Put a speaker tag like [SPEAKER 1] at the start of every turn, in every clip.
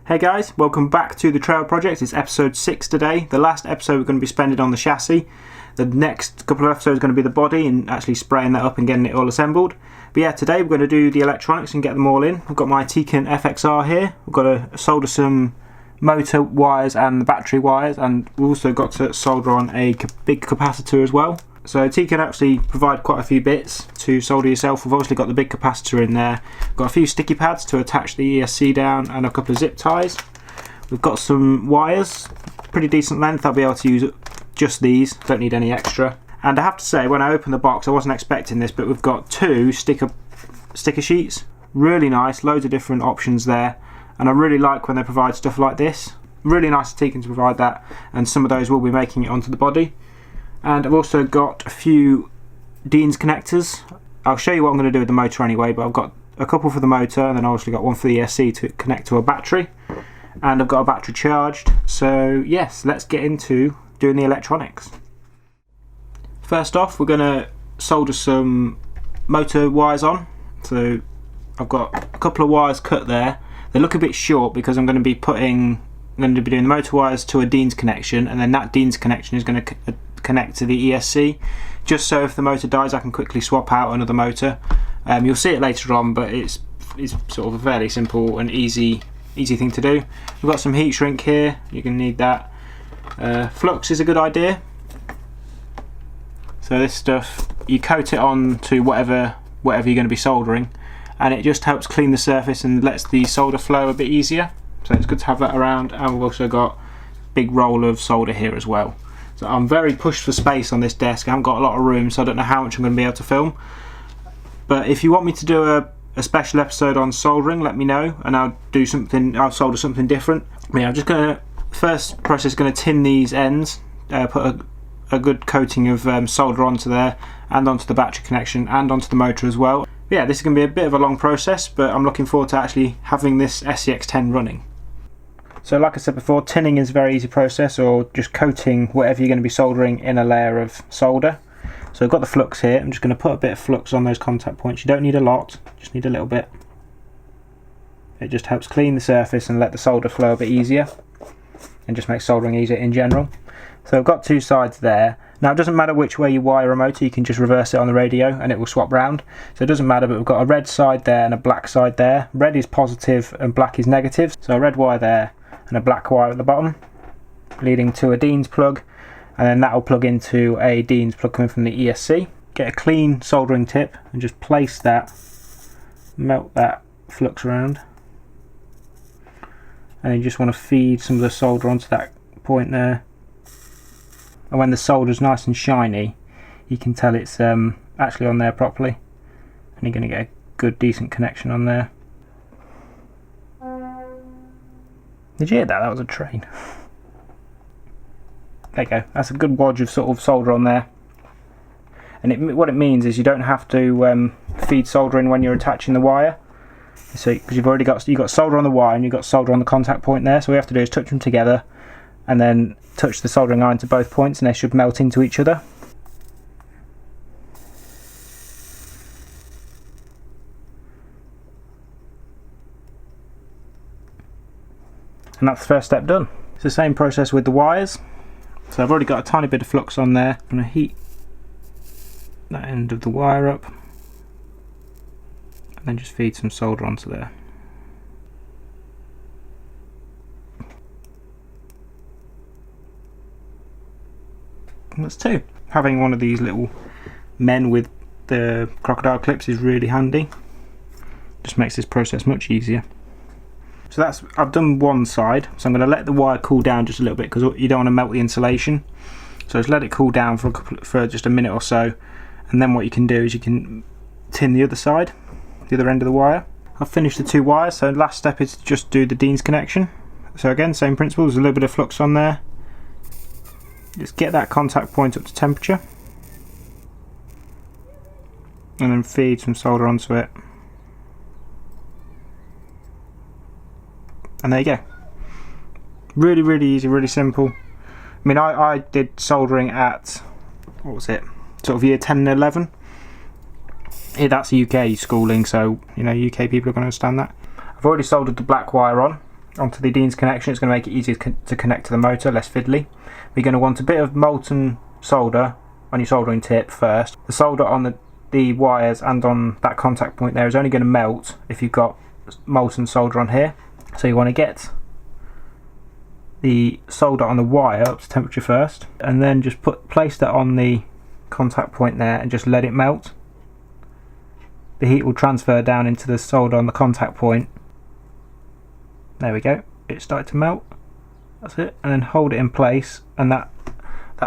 [SPEAKER 1] Hey guys, welcome back to the Trail Project. It's episode 6 today. The last episode we're going to be spending on the chassis. The next couple of episodes are going to be the body and actually spraying that up and getting it all assembled. But yeah, today we're going to do the electronics and get them all in. I've got my Tecan FXR here. We've got to solder some motor wires and the battery wires, and we've also got to solder on a big capacitor as well. So Tecan actually provide quite a few bits to solder yourself. We've obviously got the big capacitor in there. We've got a few sticky pads to attach the ESC down and a couple of zip ties. We've got some wires, pretty decent length. I'll be able to use just these, don't need any extra. And I have to say, when I opened the box I wasn't expecting this, but we've got 2 sticker sheets. Really nice, loads of different options there. And I really like when they provide stuff like this. Really nice of Tecan to provide that, and some of those will be making it onto the body. And I've also got a few Dean's connectors. I'll show you what I'm going to do with the motor anyway, but I've got a couple for the motor, and then I've obviously got one for the ESC to connect to a battery. And I've got a battery charged. So yes, let's get into doing the electronics. First off, we're going to solder some motor wires on. So I've got a couple of wires cut there. They look a bit short because I'm going to be doing the motor wires to a Dean's connection, and then that Dean's connection is going to connect to the ESC, just so if the motor dies I can quickly swap out another motor. You'll see it later on, but it's sort of a fairly simple and easy thing to do. We've got some heat shrink here, you're going to need that. Flux is a good idea. So this stuff, you coat it on to whatever you're going to be soldering, and it just helps clean the surface and lets the solder flow a bit easier. So it's good to have that around. And we've also got a big roll of solder here as well. So I'm very pushed for space on this desk. I haven't got a lot of room, so I don't know how much I'm going to be able to film. But if you want me to do a special episode on soldering, let me know, and I'll solder something different. I'm just going to, first process, going to tin these ends, put a good coating of solder onto there, and onto the battery connection, and onto the motor as well. But yeah, this is going to be a bit of a long process, but I'm looking forward to actually having this SCX10 running. So like I said before, tinning is a very easy process, or just coating whatever you're going to be soldering in a layer of solder. So I've got the flux here. I'm just going to put a bit of flux on those contact points. You don't need a lot, just need a little bit. It just helps clean the surface and let the solder flow a bit easier, and just makes soldering easier in general. So I've got 2 sides there. Now it doesn't matter which way you wire a motor, you can just reverse it on the radio and it will swap round. So it doesn't matter, but we've got a red side there and a black side there. Red is positive and black is negative. So a red wire there and a black wire at the bottom, leading to a Dean's plug, and then that will plug into a Dean's plug coming from the ESC. Get a clean soldering tip and just place that, melt that flux around, and then you just want to feed some of the solder onto that point there. And when the solder's nice and shiny, you can tell it's actually on there properly, and you're going to get a good decent connection on there. Did you hear that? That was a train. There you go. That's a good wodge of sort of solder on there. And what it means is you don't have to feed solder in when you're attaching the wire. So because you've got solder on the wire and you've got solder on the contact point there. So all we have to do is touch them together, and then touch the soldering iron to both points, and they should melt into each other. And that's the first step done. It's the same process with the wires. So I've already got a tiny bit of flux on there. I'm going to heat that end of the wire up, and then just feed some solder onto there. And that's 2. Having one of these little men with the crocodile clips is really handy. Just makes this process much easier. So I've done one side, so I'm going to let the wire cool down just a little bit because you don't want to melt the insulation. So just let it cool down for just a minute or so, and then what you can do is you can tin the other side, the other end of the wire. I've finished the 2 wires, so last step is to just do the Dean's connection. So again, same principle, there's a little bit of flux on there. Just get that contact point up to temperature, and then feed some solder onto it. And there you go. Really, really easy, really simple. I mean, I did soldering at, what was it, sort of year 10 and 11. Yeah, that's UK schooling, so you know UK people are going to understand that. I've already soldered the black wire on. onto the Dean's connection. It's going to make it easier to connect to the motor, less fiddly. We're going to want a bit of molten solder on your soldering tip first. The solder on the wires and on that contact point there is only going to melt if you've got molten solder on here. So you want to get the solder on the wire up to temperature first, and then just place that on the contact point there and just let it melt. The heat will transfer down into the solder on the contact point. There we go, it started to melt. That's it, and then hold it in place, and that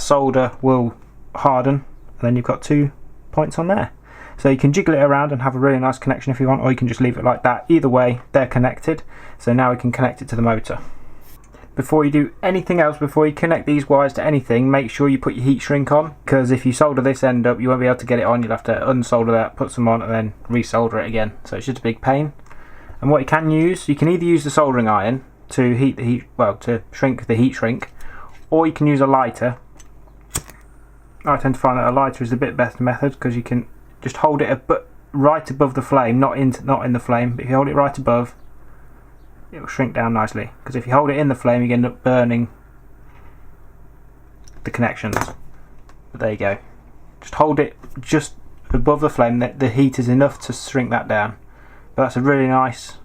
[SPEAKER 1] solder will harden, and then you've got 2 points on there. So you can jiggle it around and have a really nice connection if you want, or you can just leave it like that. Either way, they're connected. So now we can connect it to the motor. Before you do anything else, before you connect these wires to anything, make sure you put your heat shrink on, because if you solder this end up, you won't be able to get it on. You'll have to unsolder that, put some on, and then resolder it again. So it's just a big pain. And what you can either use the soldering iron to to shrink the heat shrink, or you can use a lighter. I tend to find that a lighter is the bit better method, because you can just hold it right above the flame, not in the flame. But if you hold it right above, it will shrink down nicely. Because if you hold it in the flame, you end up burning the connections. But there you go. Just hold it just above the flame. The heat is enough to shrink that down. But that's some really nice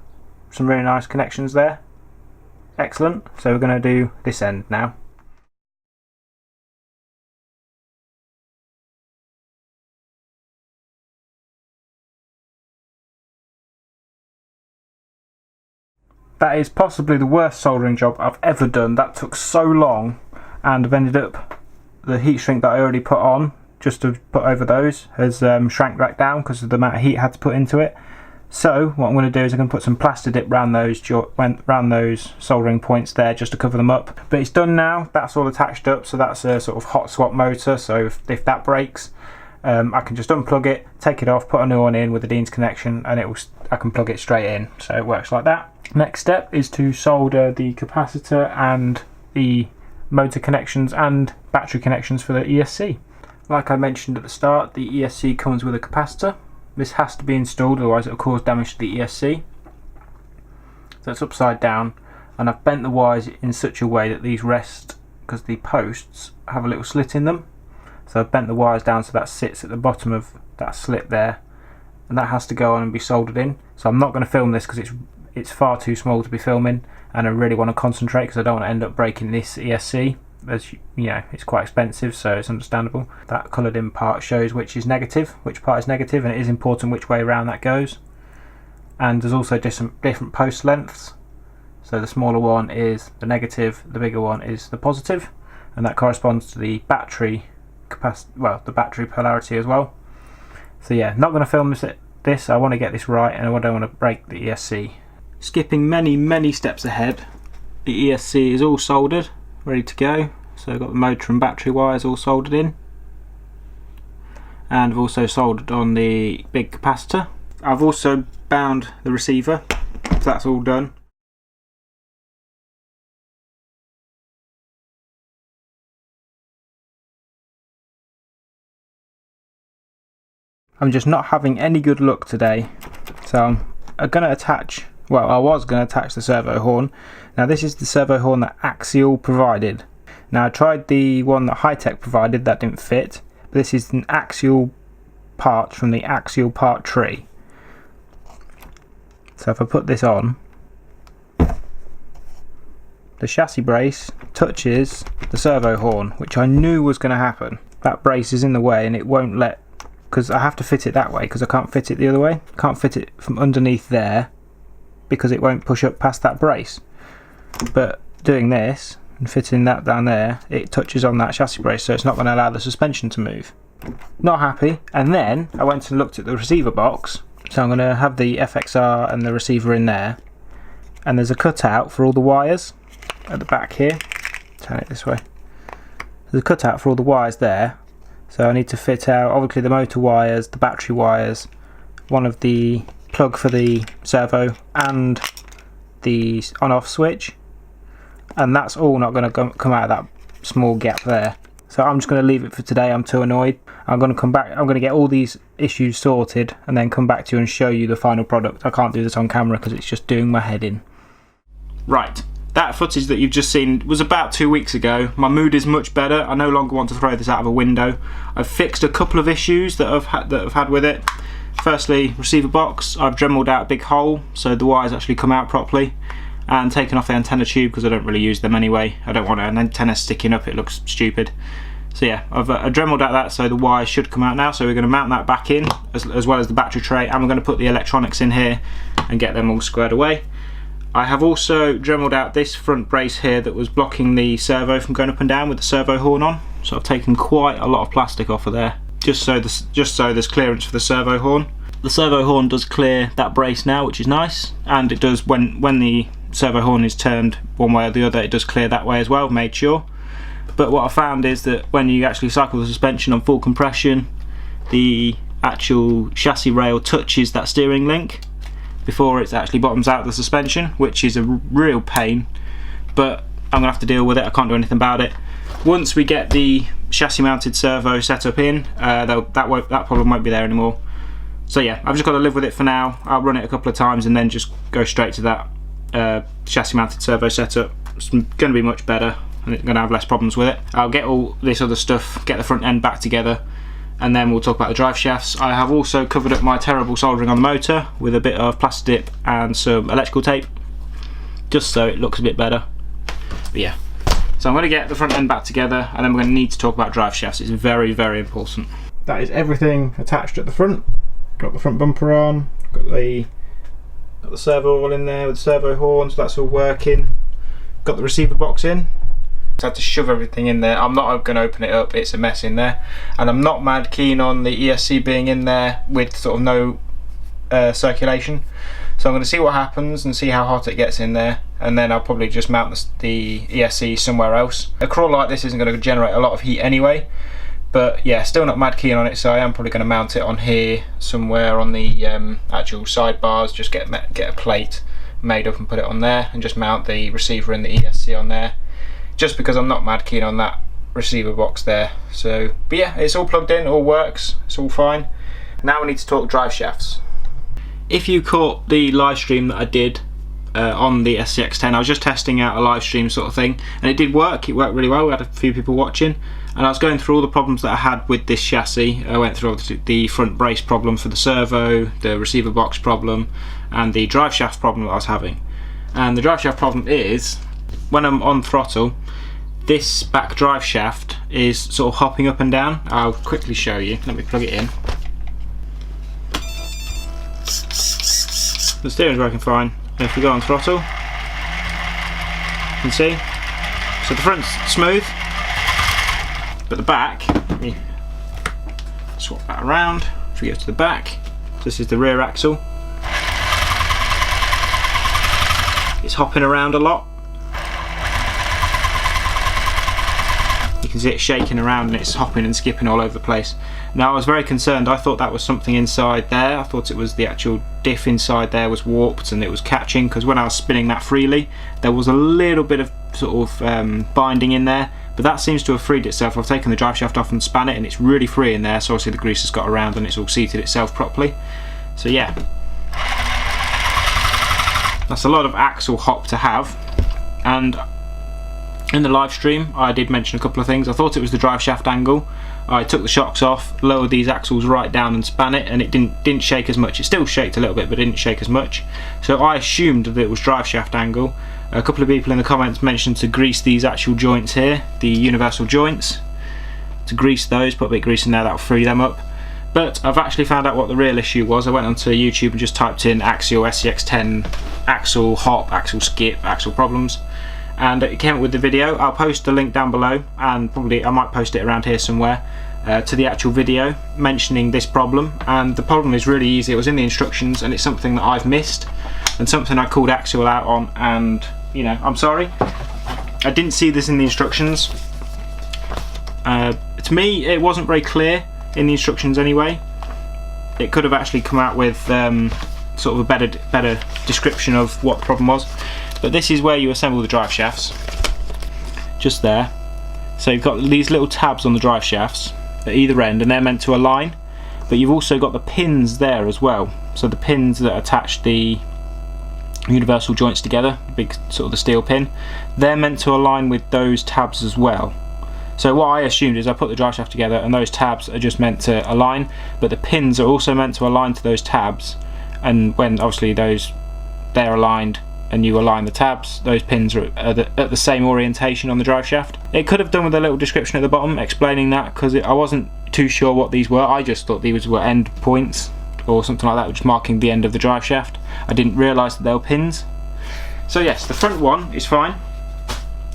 [SPEAKER 1] connections there. Excellent. So we're going to do this end now. That is possibly the worst soldering job I've ever done. That took so long, and I've ended up, the heat shrink that I already put on just to put over those has shrank back down because of the amount of heat I had to put into it. So what I'm going to do is I'm going to put some plaster dip round those soldering points there just to cover them up. But it's done now. That's all attached up. So that's a sort of hot swap motor. So if that breaks, I can just unplug it, take it off, put a new one in with the Dean's connection, and I can plug it straight in. So it works like that. Next step is to solder the capacitor and the motor connections and battery connections for the ESC. Like I mentioned at the start, the ESC comes with a capacitor. This has to be installed, otherwise it will cause damage to the ESC. So it's upside down, and I've bent the wires in such a way that these rest, because the posts have a little slit in them. So I've bent the wires down so that sits at the bottom of that slit there, and that has to go on and be soldered in. So I'm not going to film this because it's far too small to be filming, and I really want to concentrate because I don't want to end up breaking this ESC. As you know, it's quite expensive, so it's understandable. That coloured in part shows which part is negative, and it is important which way around that goes. And there's also different post lengths. So the smaller one is the negative, the bigger one is the positive, and that corresponds to the battery the battery polarity as well. So yeah, not going to film this. I want to get this right, and I don't want to break the ESC. Skipping many steps ahead, the ESC is all soldered, ready to go. So I've got the motor and battery wires all soldered in, and I've also soldered on the big capacitor. I've also bound the receiver, so that's all done. I'm just not having any good luck today, so I'm going to attach, I was going to attach the servo horn. Now this is the servo horn that Axial provided. Now I tried the one that Hi-Tech provided, that didn't fit. But this is an Axial part from the Axial part tree. So if I put this on, the chassis brace touches the servo horn, which I knew was going to happen. That brace is in the way and it won't let, because I have to fit it that way because I can't fit it the other way. Can't fit it from underneath there because it won't push up past that brace. But doing this and fitting that down there, it touches on that chassis brace, so it's not going to allow the suspension to move. Not happy. And then I went and looked at the receiver box. So I'm going to have the FXR and the receiver in there, and there's a cutout for all the wires at the back here. Turn it this way. There's a cutout for all the wires there. So I need to fit out obviously the motor wires, the battery wires, one of the plug for the servo, and the on-off switch, and that's all not going to come out of that small gap there. So I'm just going to leave it for today. I'm too annoyed. I'm going to come back. I'm going to get all these issues sorted and then come back to you and show you the final product. I can't do this on camera because it's just doing my head in. Right, that footage that you've just seen was about 2 weeks ago. My mood is much better. I no longer want to throw this out of a window. I've fixed a couple of issues that I've had with it. Firstly, receiver box, I've dremeled out a big hole so the wires actually come out properly, and taken off the antenna tube because I don't really use them anyway. I don't want an antenna sticking up, it looks stupid. So yeah, I've dremeled out that so the wires should come out now, so we're going to mount that back in as well as the battery tray, and we're going to put the electronics in here and get them all squared away. I have also dremeled out this front brace here that was blocking the servo from going up and down with the servo horn on, so I've taken quite a lot of plastic off of there just so there's clearance for the servo horn. The servo horn does clear that brace now, which is nice, and it does when the servo horn is turned one way or the other, it does clear that way as well, made sure. But what I found is that when you actually cycle the suspension on full compression, the actual chassis rail touches that steering link before it actually bottoms out the suspension, which is a real pain, but I'm gonna have to deal with it. I can't do anything about it. Once we get the chassis mounted servo set up in, that problem won't be there anymore. So yeah, I've just got to live with it for now. I'll run it a couple of times and then just go straight to that chassis mounted servo setup. It's going to be much better and it's going to have less problems with it. I'll get all this other stuff, get the front end back together, and then we'll talk about the drive shafts. I have also covered up my terrible soldering on the motor with a bit of plastic dip and some electrical tape, just so it looks a bit better. But yeah, so I'm going to get the front end back together, and then we're going to need to talk about drive shafts. It's very, very important. That is everything attached at the front. Got the front bumper on, got the servo all in there with the servo horn, so that's all working. Got the receiver box in. I had to shove everything in there. I'm not going to open it up, it's a mess in there. And I'm not mad keen on the ESC being in there with sort of no circulation. So I'm going to see what happens and see how hot it gets in there, and then I'll probably just mount the ESC somewhere else. A crawler like this isn't going to generate a lot of heat anyway. But yeah, still not mad keen on it, so I am probably going to mount it on here somewhere on the actual sidebars. Just get a plate made up and put it on there, and just mount the receiver and the ESC on there, just because I'm not mad keen on that receiver box there. So, but yeah, it's all plugged in, all works, it's all fine. Now we need to talk drive shafts. If you caught the live stream that I did on the SCX10, I was just testing out a live stream sort of thing, and it did work. It worked really well. We had a few people watching, and I was going through all the problems that I had with this chassis. I went through the front brace problem for the servo, the receiver box problem, and the drive shaft problem that I was having. And the drive shaft problem is, when I'm on throttle, this back drive shaft is sort of hopping up and down. I'll quickly show you. Let me plug it in. The steering's working fine. If we go on throttle, you can see, so the front's smooth, but the back, let me swap that around. If we go to the back, this is the rear axle. It's hopping around a lot. You can see it shaking around and it's hopping and skipping all over the place. Now I was very concerned. I thought that was something inside there. I thought it was the actual diff inside there was warped and it was catching, because when I was spinning that freely there was a little bit of sort of binding in there, but that seems to have freed itself. I've taken the drive shaft off and span it and it's really free in there, so obviously the grease has got around and it's all seated itself properly. So yeah, that's a lot of axle hop to have. And in the live stream I did mention a couple of things. I thought it was the drive shaft angle. I took the shocks off, lowered these axles right down and span it, and it didn't shake as much. It still shaked a little bit, but it didn't shake as much. So I assumed that it was drive shaft angle. A couple of people in the comments mentioned to grease these actual joints here, the universal joints. To grease those, put a bit of grease in there, that'll free them up. But I've actually found out what the real issue was. I went onto YouTube and just typed in Axial SCX10 axle hop, axle skip, axle problems, and it came up with the video. I'll post the link down below, and probably I might post it around here somewhere, to the actual video mentioning this problem. And the problem is really easy. It was in the instructions and it's something that I've missed and something I called Axial out on, and you know, I'm sorry, I didn't see this in the instructions. To me it wasn't very clear in the instructions anyway. It could have actually come out with sort of a better description of what the problem was. But this is where you assemble the drive shafts, just there. So you've got these little tabs on the drive shafts at either end, and they're meant to align, but you've also got the pins there as well. So the pins that attach the universal joints together, big sort of the steel pin, they're meant to align with those tabs as well. So what I assumed is I put the drive shaft together and those tabs are just meant to align, but the pins are also meant to align to those tabs, and when obviously they're aligned and you align the tabs, those pins are at the same orientation on the drive shaft. It could have done with a little description at the bottom explaining that, because I wasn't too sure what these were. I just thought these were end points or something like that, which is marking the end of the drive shaft. I didn't realise that they were pins. So yes, the front one is fine.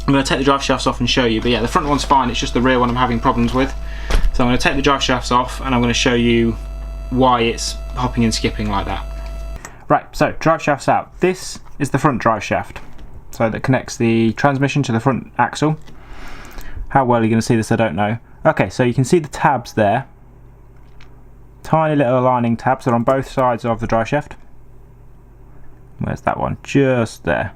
[SPEAKER 1] I'm going to take the drive shafts off and show you, but yeah, the front one's fine, it's just the rear one I'm having problems with. So I'm going to take the drive shafts off and I'm going to show you why it's hopping and skipping like that. Right, so drive shafts out. This is the front drive shaft, so that connects the transmission to the front axle. How well you're going to see this I don't know. Okay, so you can see the tabs there. Tiny little aligning tabs that are on both sides of the drive shaft. Where's that one? Just there.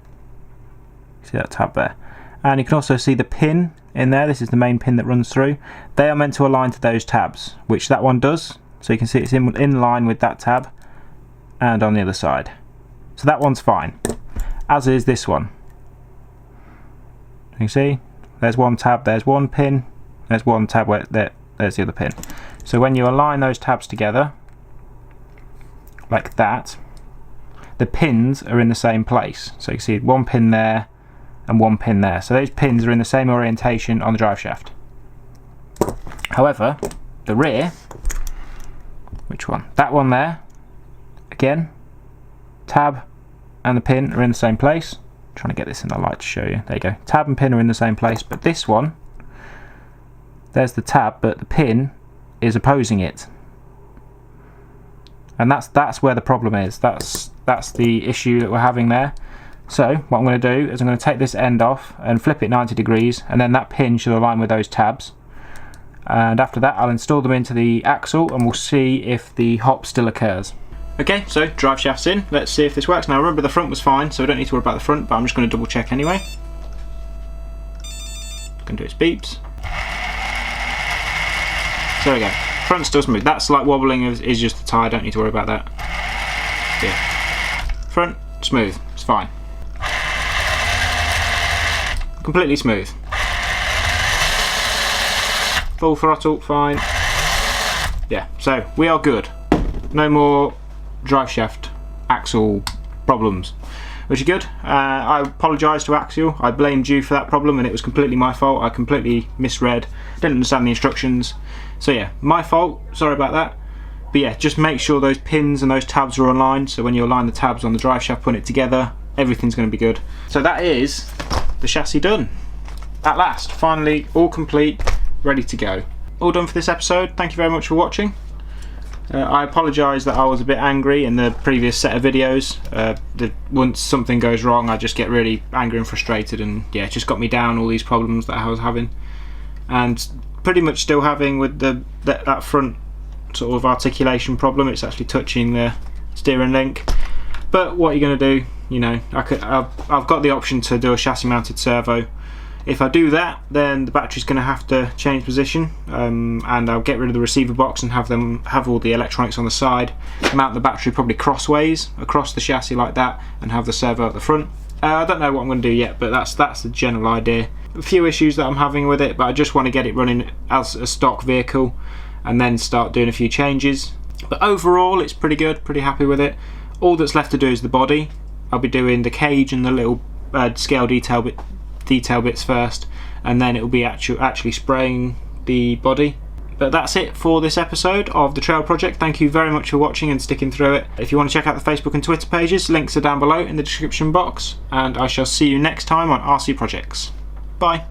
[SPEAKER 1] See that tab there? And you can also see the pin in there. This is the main pin that runs through. They are meant to align to those tabs, which that one does. So you can see it's in line with that tab and on the other side. So that one's fine, as is this one. You can see there's one tab, there's one pin, there's one tab where there's the other pin. So when you align those tabs together like that, the pins are in the same place. So you can see one pin there and one pin there. So those pins are in the same orientation on the drive shaft. However, the rear, which one? That one there, again, tab and the pin are in the same place. I'm trying to get this in the light to show you. There you go. Tab and pin are in the same place, but this one, there's the tab, but the pin is opposing it. And that's where the problem is. That's the issue that we're having there. So what I'm going to do is I'm going to take this end off and flip it 90 degrees, and then that pin should align with those tabs. And after that I'll install them into the axle and we'll see if the hop still occurs. Okay, so drive shaft's in. Let's see if this works. Now remember, the front was fine, so I don't need to worry about the front, but I'm just going to double check anyway. Going to do its beeps. So there we go. Front's still smooth. That's like wobbling is just the tyre, don't need to worry about that. Yeah. Front, smooth, it's fine. Completely smooth. Full throttle, fine. Yeah, so we are good. No more drive shaft axle problems, which is good. I apologise to Axial. I blamed you for that problem and it was completely my fault. I completely misread, didn't understand the instructions. So yeah, my fault, sorry about that. But yeah, just make sure those pins and those tabs are aligned, so when you align the tabs on the drive shaft, put it together, everything's going to be good. So that is the chassis done. At last, finally all complete, ready to go. All done for this episode. Thank you very much for watching. I apologise that I was a bit angry in the previous set of videos. Once something goes wrong I just get really angry and frustrated, and yeah, it just got me down all these problems that I was having, and pretty much still having with that front sort of articulation problem. It's actually touching the steering link, but what are you going to do? You know, I've got the option to do a chassis mounted servo. If I do that, then the battery's going to have to change position, and I'll get rid of the receiver box and have all the electronics on the side, mount the battery probably crossways across the chassis like that, and have the servo at the front. I don't know what I'm going to do yet, but that's the general idea. A few issues that I'm having with it, but I just want to get it running as a stock vehicle and then start doing a few changes. But overall it's pretty good, pretty happy with it. All that's left to do is the body. I'll be doing the cage and the little scale detail bits first, and then it will be actually spraying the body. But that's it for this episode of the Trail Project. Thank you very much for watching and sticking through it. If you want to check out the Facebook and Twitter pages, links are down below in the description box, and I shall see you next time on RC Projects. Bye.